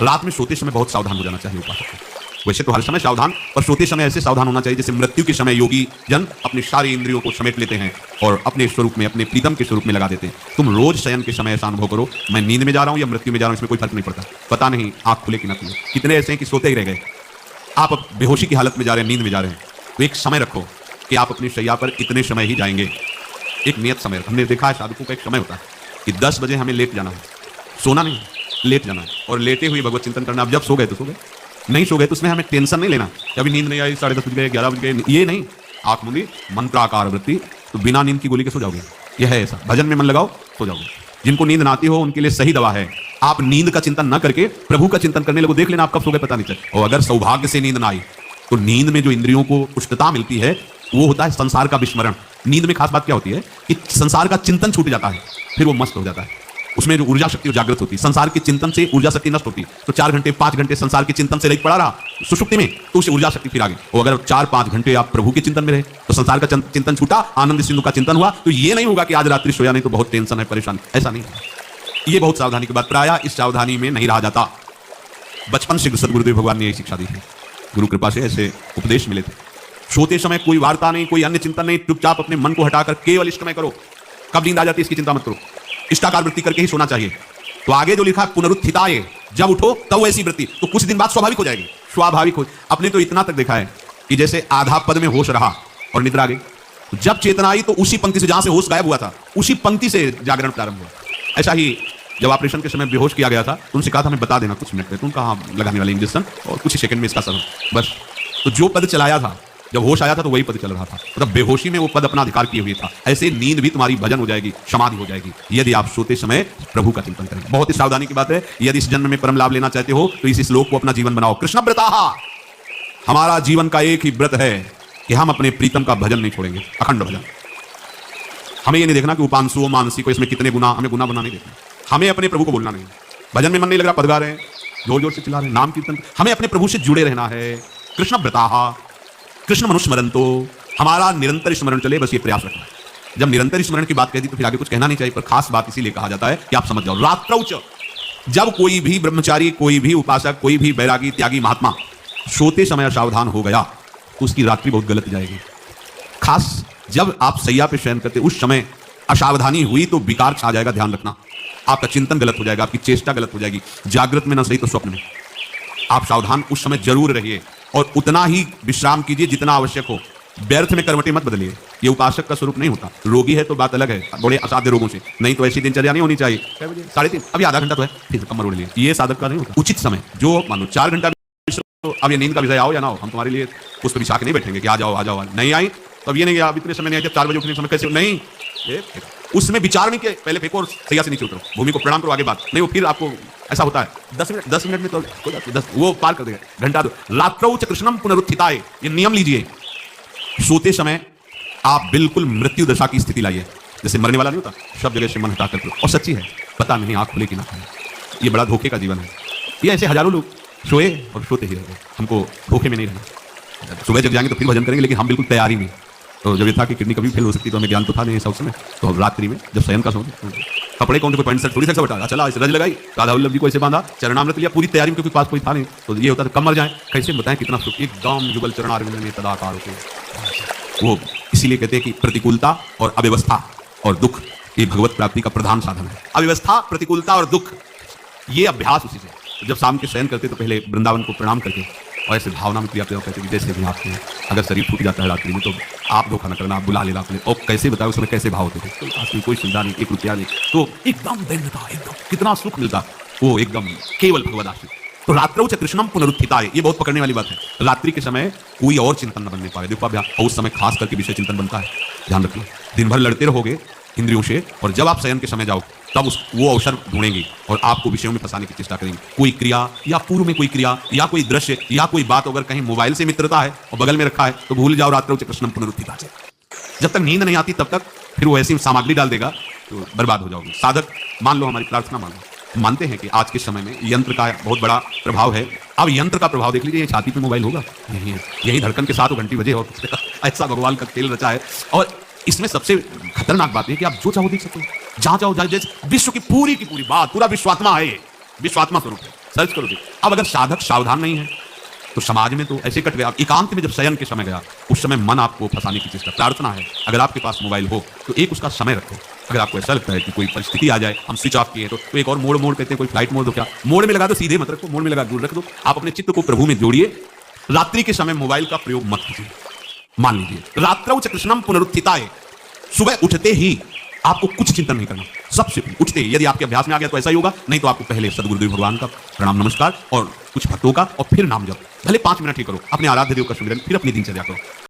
रात में सोते समय बहुत सावधान हो जाना चाहिए उपासक को। वैसे तो हर समय सावधान, पर सोते समय ऐसे सावधान होना चाहिए जैसे मृत्यु के समय योगी जन अपनी सारी इंद्रियों को समेट लेते हैं और अपने स्वरूप में, अपने प्रीतम के स्वरूप में लगा देते हैं। तुम रोज शयन के समय ऐसा अनुभव करो, मैं नींद में जा रहा हूं या मृत्यु में जा रहा हूं, इसमें कोई फर्क नहीं पड़ता। पता नहीं आंख खुले कि ना खुले। कितने ऐसे हैं कि सोते ही रह गए, आप अब बेहोशी की हालत में जा रहे हैं, नींद में जा रहे हैं। तो एक समय रखो कि आप अपनी शैया पर इतने समय ही जाएंगे। एक नियत समय, हमने देखा है साधकों का एक समय होता है कि 10 बजे हमें लेट जाना है, सोना नहीं, लेट जाना है और लेटे हुए भगवत चिंतन करना। अब जब सो गए तो सो गए, नहीं सो गए तो उसमें हमें टेंशन नहीं लेना कि अभी नींद नहीं आई, 10:30 बज गए, 11 बज गए, ये नहीं। आंख मूंदी, मंत्राकार वृत्ति, तो बिना नींद की गोली के सो जाओगे। यह है ऐसा, भजन में मन लगाओ सो जाओगे। जिनको नींद ना आती हो उनके लिए सही दवा है, आप नींद का चिंतन न करके प्रभु का चिंतन करने लगो, देख लेना आप कब सो गए पता नहीं चले। और अगर सौभाग्य से नींद ना आई तो नींद में जो इंद्रियों को पुष्टता मिलती है वो होता है संसार का विस्मरण। नींद में खास बात क्या होती है कि संसार का चिंतन छूट जाता है, फिर वो मस्त हो जाता है। उसमें जो ऊर्जा शक्ति जागृत होती है, संसार के चिंतन से ऊर्जा शक्ति नष्ट होती है। तो 4 घंटे 5 घंटे संसार के चिंतन से रहित पड़ा रहा सुषुप्ति में, तो उसे ऊर्जा शक्ति फिर आ गई। और अगर 4-5 घंटे आप प्रभु के चिंतन में रहे तो संसार का चिंतन छूटा, आनंद सिंधु का चिंतन हुआ। तो ये नहीं होगा कि आज रात्रि सोया नहीं तो बहुत टेंशन है, परेशान, ऐसा नहीं। ये बहुत सावधानी की बात, प्रायः इस सावधानी में नहीं रहा जाता। बचपन से सदगुरुदेव भगवान ने यही शिक्षा दी थी, गुरु कृपा से ऐसे उपदेश मिले थे। सोते समय कोई वार्ता नहीं, कोई अन्य चिंतन नहीं, चुपचाप अपने मन को हटाकर केवल इष्टमय करो। कब नींद आ जाती है इसकी चिंता मत करो, इष्टाकार वृत्ति करके ही सोना चाहिए। तो आगे जो लिखा पुनरुत्थिताय, जब उठो तब वैसी वृत्ति, तो कुछ दिन बाद स्वाभाविक हो जाएगी, स्वाभाविक हो। अपने तो इतना तक देखा है कि जैसे आधा पद में होश रहा और निद्रा आ गई, जब चेतना आई तो उसी पंक्ति से जहां से होश गायब हुआ था उसी पंक्ति से जागरण प्रारंभ हुआ। ऐसा ही जब ऑपरेशन के समय बेहोश किया गया था तो उनसे कहा था हमें बता देना कुछ मिनट में, तुम कहाँ लगाने वाले इंजेक्शन और कुछ ही सेकंड में इसका सब बस। तो जो पद चलाया था जब होश आया था तो वही पद चल रहा था, मतलब बेहोशी में वो पद अपना अधिकार किए हुए था। ऐसे नींद भी तुम्हारी भजन हो जाएगी, समाधि हो जाएगी, यदि आप सोते समय प्रभु का चिंतन करें। बहुत ही सावधानी की बात है। यदि इस जन्म में परम लाभ लेना चाहते हो तो इस श्लोक को अपना जीवन बनाओ। कृष्ण व्रताः, हमारा जीवन का एक ही व्रत है कि हम अपने प्रीतम का भजन नहीं छोड़ेंगे, अखंड भजन। हमें ये नहीं देखना कि उपांशु मानसी को इसमें कितने गुना, हमें गुना बना नहीं देखना। हमें अपने प्रभु को बोलना नहीं, भजन में मन नहीं लग रहा, पद गा रहे हैं, जोर जोर से चिल्ला रहे हैं, नाम कीर्तन, हमें अपने प्रभु से जुड़े रहना है। कृष्ण व्रताः, कृष्ण मनुस्मरंतो, हमारा निरंतर स्मरण चले, बस ये प्रयास रखना। जब निरंतर स्मरण की बात कह दी तो फिर आगे कुछ कहना नहीं चाहिए, पर खास बात इसीलिए कहा जाता है कि आप समझ जाओ। रात्रौच, जब कोई भी ब्रह्मचारी, कोई भी उपासक, कोई भी बैरागी त्यागी महात्मा सोते समय असावधान हो गया तो उसकी रात्रि बहुत गलत जाएगी। खास जब आप सैया पे शयन करते उस समय असावधानी हुई तो विकार छा जाएगा, ध्यान रखना। आपका चिंतन गलत हो जाएगा, आपकी चेष्टा गलत हो जाएगी, जागृत में ना सही तो स्वप्न में। आप सावधान उस समय जरूर रहिए और उतना ही विश्राम कीजिए जितना आवश्यक हो। व्यर्थ में करवटें मत बदलिए, ये उपासक का स्वरूप नहीं होता। रोगी है तो बात अलग है, बड़े असाध्य रोगों से, नहीं तो ऐसी दिनचर्या नहीं होनी चाहिए। 3:30 अभी आधा घंटा तो है, फिर कमर उड़ लिए, ये साधक का नहीं होता। उचित समय जो मानो 4 घंटा, तो अब ये नींद का विषय आओ या ना हो, हम तुम्हारे लिए उस पर बिछा के नहीं बैठेंगे कि आ जाओ आ जाओ। नहीं आई तो अब ये नहीं आप इतने समय नहीं आए, जब 4 बजे उठने समय कैसे नहीं, उसमें विचार नहीं के पहले फेंको और सैया से नीचे उतरो, भूमि को प्रणाम करो, आगे बात नहीं। वो फिर आपको ऐसा होता है 10 मिनट में तो हो जाती है, 10 वो पार कर देगा घंटा। तो रात्रौ च कृष्णम पुनरुत्थिताय, ये नियम लीजिए। सोते समय आप बिल्कुल मृत्यु दशा की स्थिति लाइए, जैसे मरने वाला नहीं होता, सब जगह से मन हटा कर। और सच्ची है, पता नहीं आंख खुले कि ना खुले, ये बड़ा धोखे का जीवन है। ये ऐसे हजारों लोग सोए और सोते ही रह गए, हमको धोखे में नहीं रहना। सुबह जग जाएंगे तो फिर भजन करेंगे, लेकिन हम बिल्कुल तैयारी में। तो जब ये था कि किडनी कभी फेल हो सकती तो हमें ज्ञान तो था नहीं सब समय, तो हम रात्रि में जब शयन का सोते, कपड़े कौन से, पैंट शर्ट थोड़ी सा बटा चला, रज लगाई, राधा वल्लभ जी को ऐसे बांधा, चरणामृत लिया, पूरी तैयारी में, क्योंकि पास कोई था नहीं। तो ये होता था कम मर जाए, कैसे बताएं कितना सुख, एकदम युगल चरणारविंद में तदाकार होते। वो इसीलिए कहते हैं कि प्रतिकूलता और अव्यवस्था और दुख ये भगवत प्राप्ति का प्रधान साधन है। अव्यवस्था, प्रतिकूलता और दुख, ये अभ्यास उसी से। जब शाम के शयन करते तो पहले वृंदावन को प्रणाम करके और ऐसे भावना में क्रिया कहते जैसे भी आपके अगर शरीर फूट जाता है रात्रि में तो आप धोखा न करना, आप बुला लेना अपने। और कैसे बताओ उस समय कैसे भाव होते थे, कोई सुविधा नहीं, 1 रुपया नहीं, तो एकदम दैन्यता, एकदम कितना सुख मिलता, वो एकदम केवल भगवद आश्रित। तो रात्रौ च कृष्णम पुनरुत्थिताय, ये बहुत पकड़ने वाली बात है। रात्रि के समय कोई और चिंतन न बनने पाए, देखो अभ्यास, और उस समय खास करके विषय चिंतन बनता है, ध्यान रखिए। दिन भर लड़ते रहोगे इंद्रियों से, और जब आप शयन के समय जाओ तब वो अवसर ढूंढेंगे और आपको विषयों में फंसाने की चेष्टा करेंगे। कोई क्रिया या पूर्व में कोई क्रिया या कोई दृश्य या कोई बात, अगर कहीं मोबाइल से मित्रता है और बगल में रखा है तो भूल जाओ रात्रौ च कृष्णम पुनरुत्थिताय। जब तक नींद नहीं आती तब तक फिर वो ऐसी सामग्री डाल देगा तो बर्बाद हो जाओगे। साधक मान लो, हमारी प्रार्थना मान लो, मानते हैं कि आज के समय में यंत्र का बहुत बड़ा प्रभाव है। अब यंत्र का प्रभाव देख लीजिए, छाती पे मोबाइल होगा, यही धड़कन के साथ घंटी बजे और ऐसा भगवान का खेल रचा है। और इसमें सबसे खतरनाक बात है कि आप जो चाहो देख सकते हो, जहां चाहो, जैसे विश्व की पूरी बात, पूरा विश्वात्मा है, ये विश्वात्मा स्वरूप है। सर्च करो देखो। अब अगर साधक सावधान नहीं है तो समाज में तो ऐसे कट गया। एकांत में जब शयन के समय गया, उस समय मन आपको फंसाने की चेष्टा। प्रार्थना है, अगर आपके पास मोबाइल हो तो एक उसका समय रखो। अगर आपको ऐसा लगता है कि कोई परिस्थिति आ जाए, हम स्विच ऑफ किए तो एक और मोड कहते हैं, कोई फ्लाइट मोड दो, क्या मोड में लगा दो, सीधे मत रखो, मोड में लगा दूर रख दो। आप अपने चित्त को प्रभु में जोड़िए। रात्रि के समय मोबाइल का प्रयोग मत कीजिए। मान लीजिए रात्रौ च कृष्णम पुनरुत्थिताय, सुबह उठते ही आपको कुछ चिंतन नहीं करना, सबसे उठते ही। यदि आपके अभ्यास में आ गया तो ऐसा ही होगा, नहीं तो आपको पहले सदगुरुदेव भगवान का प्रणाम नमस्कार और कुछ भक्तों का और फिर नाम जप। भले 5 मिनट ही करो, अपने आराध्य देव का सुमिरन, फिर अपनी दिनचर्या करो।